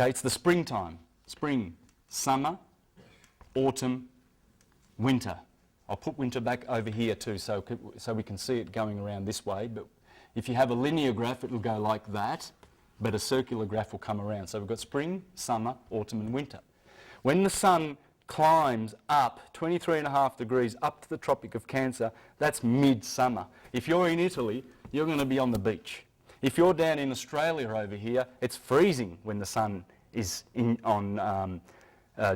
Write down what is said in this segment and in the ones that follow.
Okay, it's the springtime. Spring, summer, autumn, winter. I'll put winter back over here too so we can see it going around this way. But if you have a linear graph, it'll go like that, but a circular graph will come around. So we've got spring, summer, autumn and winter. When the sun climbs up 23.5 degrees up to the Tropic of Cancer, that's midsummer. If you're in Italy, you're going to be on the beach. If you're down in Australia over here, it's freezing when the sun is on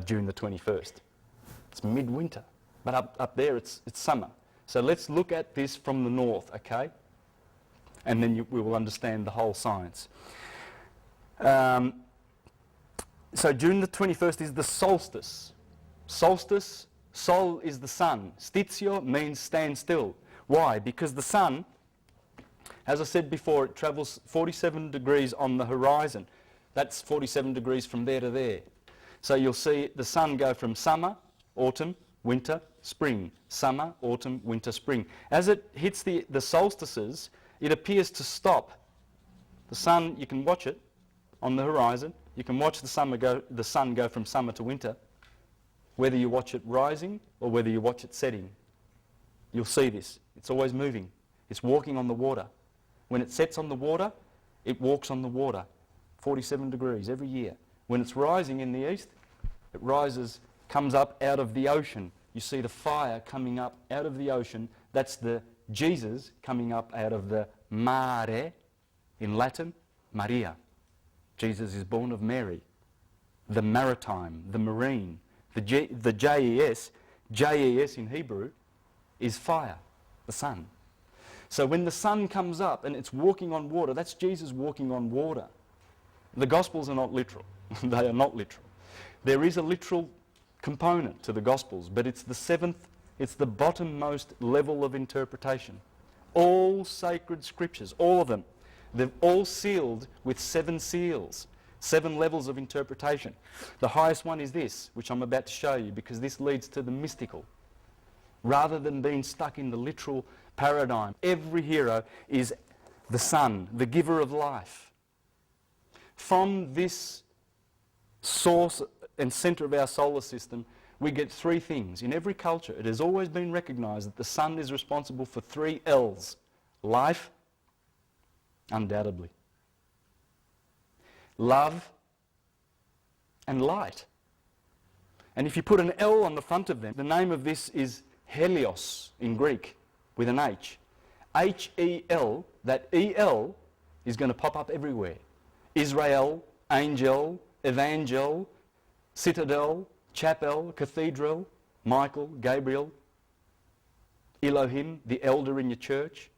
June the 21st. It's midwinter, but up there it's summer. So let's look at this from the north, okay? And then we will understand the whole science. So June the 21st is the solstice. Solstice, sol is the sun. Stitio means stand still. Why? Because the sun, as I said before, it travels 47 degrees on the horizon. That's 47 degrees from there to there. So you'll see the sun go from summer, autumn, winter, spring. Summer, autumn, winter, spring. As it hits the solstices, it appears to stop. The sun, you can watch it on the horizon. You can watch the sun go from summer to winter, whether you watch it rising or whether you watch it setting. You'll see this. It's always moving. It's walking on the water. When it sets on the water, it walks on the water. 47 degrees every year. When it's rising in the east, it rises, comes up out of the ocean. You see the fire coming up out of the ocean. That's the Jesus coming up out of the mare, in Latin, Maria. Jesus is born of Mary. The maritime, the marine, the JES in Hebrew is fire, the sun. So when the sun comes up and it's walking on water, that's Jesus walking on water. The Gospels are not literal. They are not literal. There is a literal component to the Gospels, but it's the bottommost level of interpretation. All sacred scriptures, all of them, they're all sealed with 7 seals, 7 levels of interpretation. The highest one is this, which I'm about to show you, because this leads to the mystical. Rather than being stuck in the literal paradigm, every hero is the sun, the giver of life. From this source and center of our solar system, we get 3 things. In every culture, it has always been recognized that the sun is responsible for 3 L's. Life, undoubtedly. Love, and light. And if you put an L on the front of them, the name of this is Helios in Greek, with an H. H-E-L, that E-L is going to pop up everywhere. Israel, angel, evangel, citadel, chapel, cathedral, Michael, Gabriel, Elohim, the elder in your church.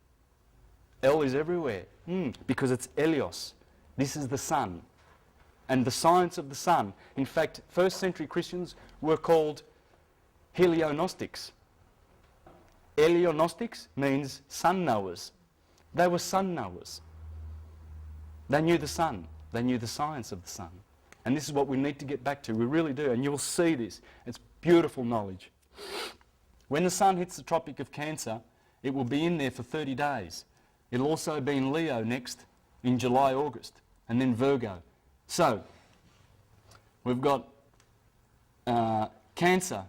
L is everywhere because it's Helios. This is the sun and the science of the sun. In fact, first century Christians were called Heliognostics. Heliognostics means sun knowers. They were sun knowers. They knew the sun. They knew the science of the sun. And this is what we need to get back to. We really do. And you'll see this. It's beautiful knowledge. When the sun hits the Tropic of Cancer, it will be in there for 30 days. It'll also be in Leo next in July, August, and then Virgo. So, we've got Cancer,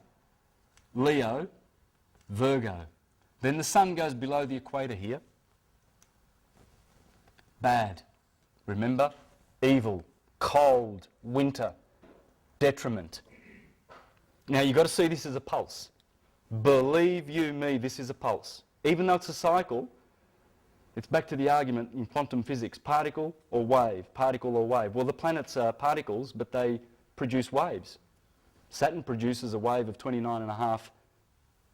Leo, Virgo. Then the sun goes below the equator here. Bad. Remember? Evil, cold, winter, detriment. Now you've got to see this as a pulse. Believe you me, this is a pulse. Even though it's a cycle, it's back to the argument in quantum physics, particle or wave, particle or wave. Well, the planets are particles, but they produce waves. Saturn produces a wave of 29.5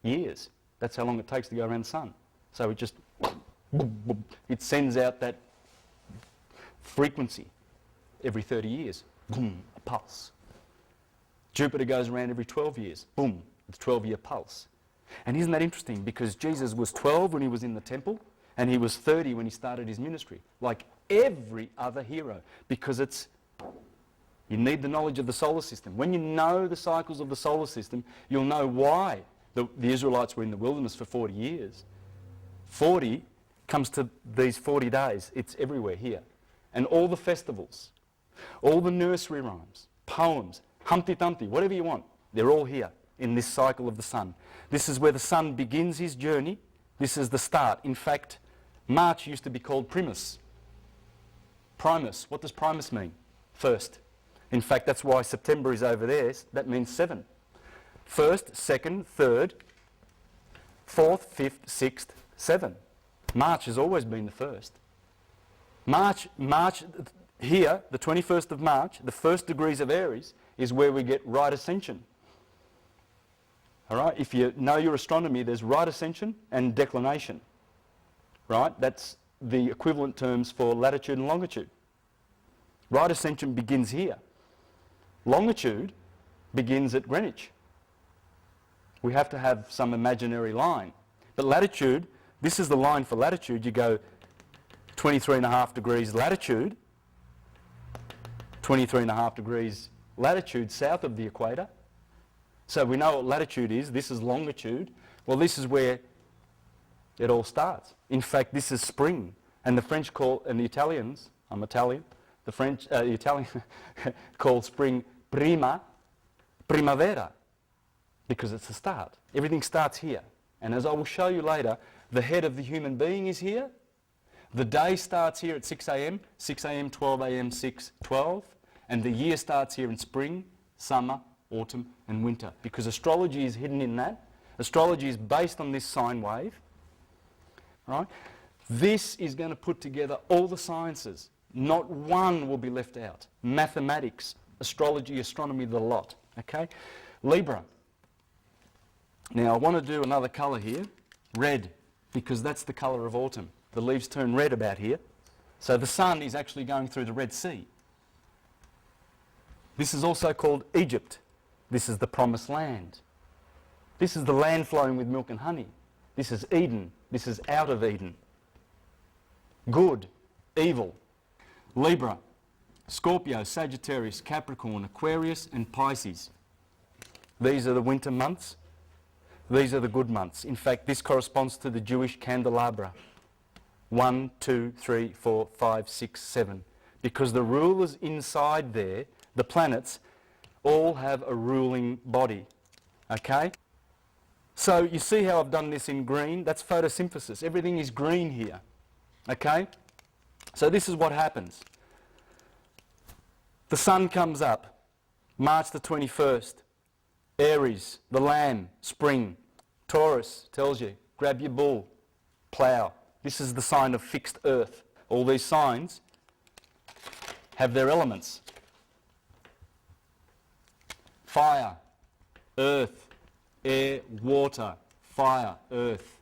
years. That's how long it takes to go around the sun. So it just, it sends out that frequency every 30 years. Boom, a pulse. Jupiter goes around every 12 years. Boom, it's a 12-year pulse. And isn't that interesting? Because Jesus was 12 when he was in the temple, and he was 30 when he started his ministry, like every other hero, because you need the knowledge of the solar system. When you know the cycles of the solar system, you'll know why the Israelites were in the wilderness for 40 years. 40 comes to these 40 days. It's everywhere here. And all the festivals, All the nursery rhymes, poems, Humpty Dumpty, whatever you want, they're all here in this cycle of the sun. This is where the sun begins his journey. This is the start. In fact, March used to be called Primus. Primus. What does Primus mean? First. In fact, that's why September is over there. That means 7. First, second, third, fourth, fifth, sixth, 7. March has always been the first. March here, the 21st of March, the first degrees of Aries, is where we get right ascension. All right? If you know your astronomy, there's right ascension and declination. Right? That's the equivalent terms for latitude and longitude. Right ascension begins here. Longitude begins at Greenwich. We have to have some imaginary line. But latitude, this is the line for latitude. You go 23.5 degrees latitude, 23.5 degrees latitude south of the equator. So we know what latitude is. This is longitude. Well, this is where it all starts. In fact, this is spring. And the French call, and the Italians, I'm Italian, the Italian call spring primavera, because it's the start. Everything starts here. And as I will show you later, the head of the human being is here. The day starts here at 6 a.m., 6 a.m., 12 a.m., 6, 12. And the year starts here in spring, summer, autumn, and winter. Because astrology is hidden in that. Astrology is based on this sine wave. Right? This is going to put together all the sciences. Not one will be left out. Mathematics, astrology, astronomy, the lot. Okay? Libra. Now I want to do another colour here, red, because that's the colour of autumn. The leaves turn red about here. So the sun is actually going through the Red Sea. This is also called Egypt. This is the promised land. This is the land flowing with milk and honey. This is Eden. This is out of Eden. Good, evil. Libra, Scorpio, Sagittarius, Capricorn, Aquarius and Pisces. These are the winter months. These are the good months. In fact, this corresponds to the Jewish candelabra. 1, 2, 3, 4, 5, 6, 7. Because the rulers inside there, the planets, all have a ruling body. Okay? So you see how I've done this in green? That's photosynthesis. Everything is green here. Okay? So this is what happens. The sun comes up, March the 21st. Aries, the lamb, spring. Taurus tells you, grab your bull, plough. This is the sign of fixed earth. All these signs have their elements. Fire, earth, air, water. Fire, earth,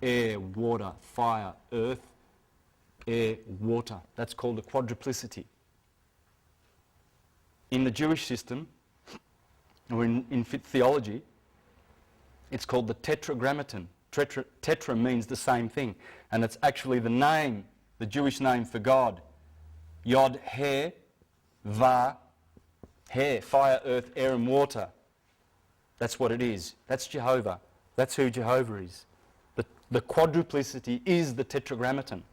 air, water. Fire, earth, air, water. That's called a quadruplicity. In the Jewish system, or in theology, it's called the tetragrammaton. Tetra means the same thing, and it's actually the name, the Jewish name for God. Yod, He, Va, He, fire, earth, air and water. That's what it is. That's Jehovah. That's who Jehovah is. The quadruplicity is the tetragrammaton.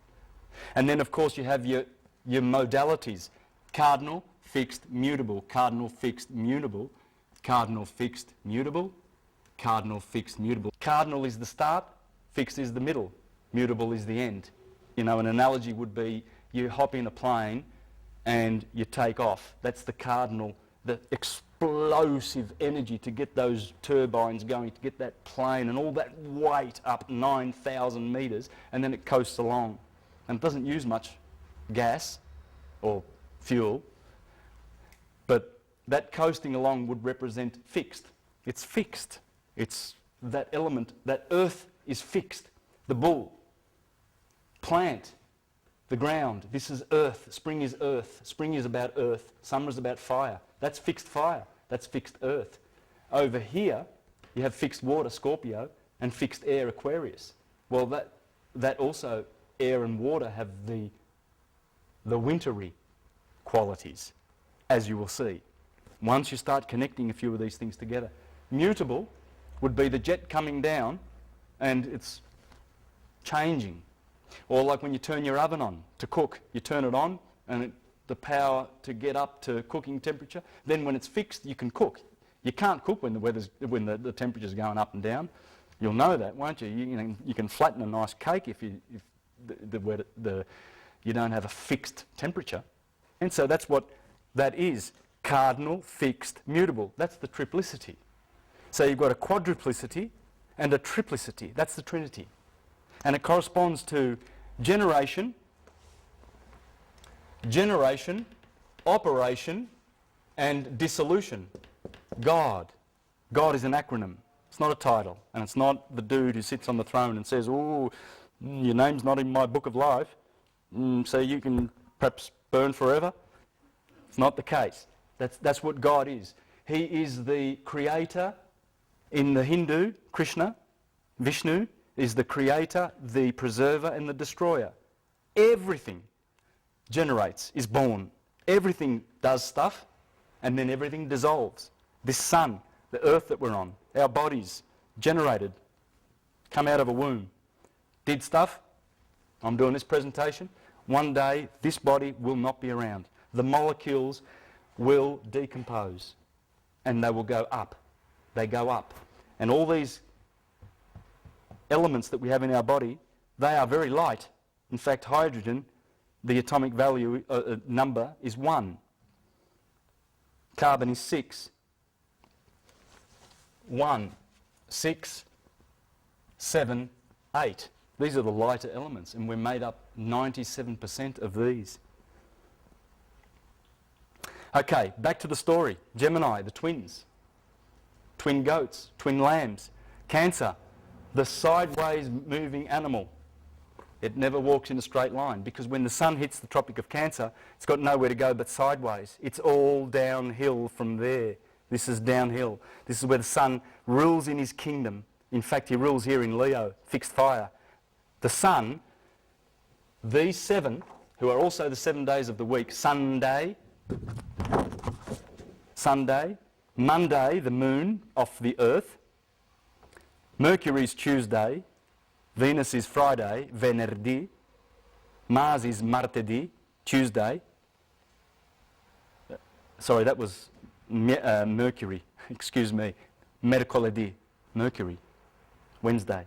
And then of course you have your modalities. Cardinal, fixed, mutable. Cardinal, fixed, mutable. Cardinal, fixed, mutable. Cardinal, fixed, mutable. Cardinal is the start, fixed is the middle, mutable is the end. You know, an analogy would be you hop in a plane and you take off. That's the cardinal, the explosive energy to get those turbines going, to get that plane and all that weight up 9,000 metres, and then it coasts along. And it doesn't use much gas or fuel, but that coasting along would represent fixed. It's fixed. It's that element, that earth is fixed. The bull, plant, the ground. This is earth. Spring is earth. Spring is about earth. Summer is about fire. That's fixed fire. That's fixed earth. Over here, you have fixed water, Scorpio, and fixed air, Aquarius. Well, that also, air and water have the wintry qualities, as you will see. Once you start connecting a few of these things together. Mutable would be the jet coming down and it's changing. Or like when you turn your oven on to cook, you turn it on and the power to get up to cooking temperature. Then when it's fixed, you can cook. You can't cook when the temperature's going up and down. You'll know that, won't you? You can flatten a nice cake if you don't have a fixed temperature. And so that's what that is. Cardinal, fixed, mutable. That's the triplicity. So you've got a quadruplicity and a triplicity. That's the Trinity. And it corresponds to generation, operation, and dissolution. God. God is an acronym. It's not a title. And it's not the dude who sits on the throne and says, oh, your name's not in my book of life, so you can perhaps burn forever. It's not the case. That's what God is. He is the creator. In the Hindu, Krishna, Vishnu, is the creator, the preserver, and the destroyer. Everything generates, is born. Everything does stuff, and then everything dissolves. This sun, the earth that we're on, our bodies, generated, come out of a womb, did stuff. I'm doing this presentation. One day, this body will not be around. The molecules will decompose, and they will go up. They go up. And all these elements that we have in our body, they are very light. In fact, hydrogen, the atomic value number is 1. Carbon is 6. 1, 6, 7, 8. These are the lighter elements, and we're made up 97% of these. Okay, back to the story. Gemini, the twins. Twin goats, twin lambs. Cancer, the sideways moving animal. It never walks in a straight line, because when the sun hits the Tropic of Cancer, it's got nowhere to go but sideways. It's all downhill from there. This is downhill. This is where the sun rules in his kingdom. In fact, he rules here in Leo, fixed fire. The sun, these 7, who are also the 7 days of the week, Sunday, Monday, the moon off the earth, Mercury is Tuesday, Venus is Friday, Venerdì, Mars is Martedì, Tuesday. Sorry, that was Mercury, excuse me, Mercoledì, Mercury, Wednesday.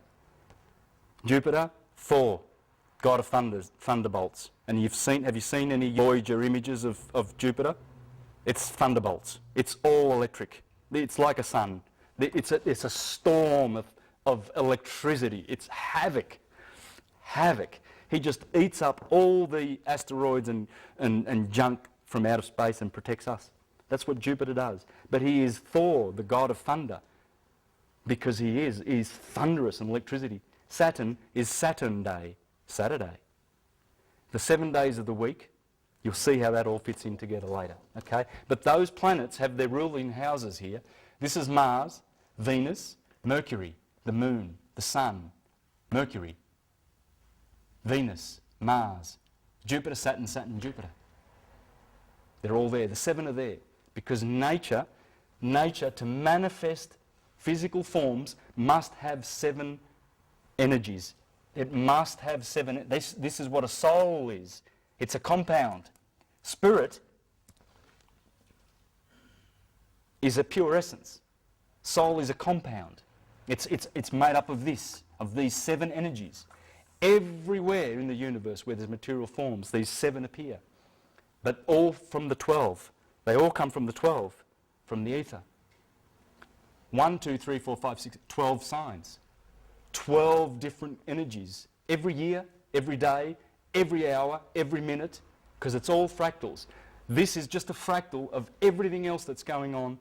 Jupiter, Thor, god of thunderbolts. And have you seen any Voyager images of Jupiter? It's thunderbolts. It's all electric. It's like a sun. It's a storm of electricity. It's havoc. Havoc. He just eats up all the asteroids and junk from outer space and protects us. That's what Jupiter does. But he is Thor, the god of thunder, because he's thunderous in electricity. Saturn is Saturn Day, Saturday. The 7 days of the week, you'll see how that all fits in together later, okay? But those planets have their ruling houses here. This is Mars, Venus, Mercury, the moon, the sun, Mercury, Venus, Mars, Jupiter, Saturn, Jupiter. They're all there. The 7 are there because nature to manifest physical forms must have 7 energies. It must have 7. This is what a soul is. It's a compound. Spirit is a pure essence. Soul is a compound. It's made up of these 7 energies. Everywhere in the universe where there's material forms, these 7 appear. But all from the 12. They all come from the 12, from the ether. 1, 2, 3, 4, 5, 6, 12 signs. 12 different energies. Every year, every day, every hour, every minute, because it's all fractals. This is just a fractal of everything else that's going on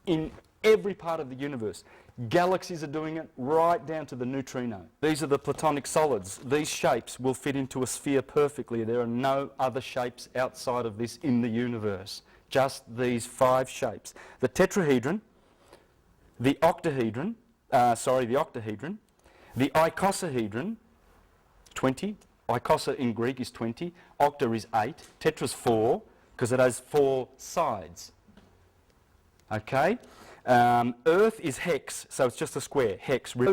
in every part of the universe. Galaxies are doing it right down to the neutrino. These are the platonic solids. These shapes will fit into a sphere perfectly. There are no other shapes outside of this in the universe. Just these 5 shapes. The tetrahedron, the octahedron, the icosahedron, 20. Icosa in Greek is 20. Octa is 8. Tetra's 4, because it has 4 sides. Okay? Earth is hex, so it's just a square. Hex.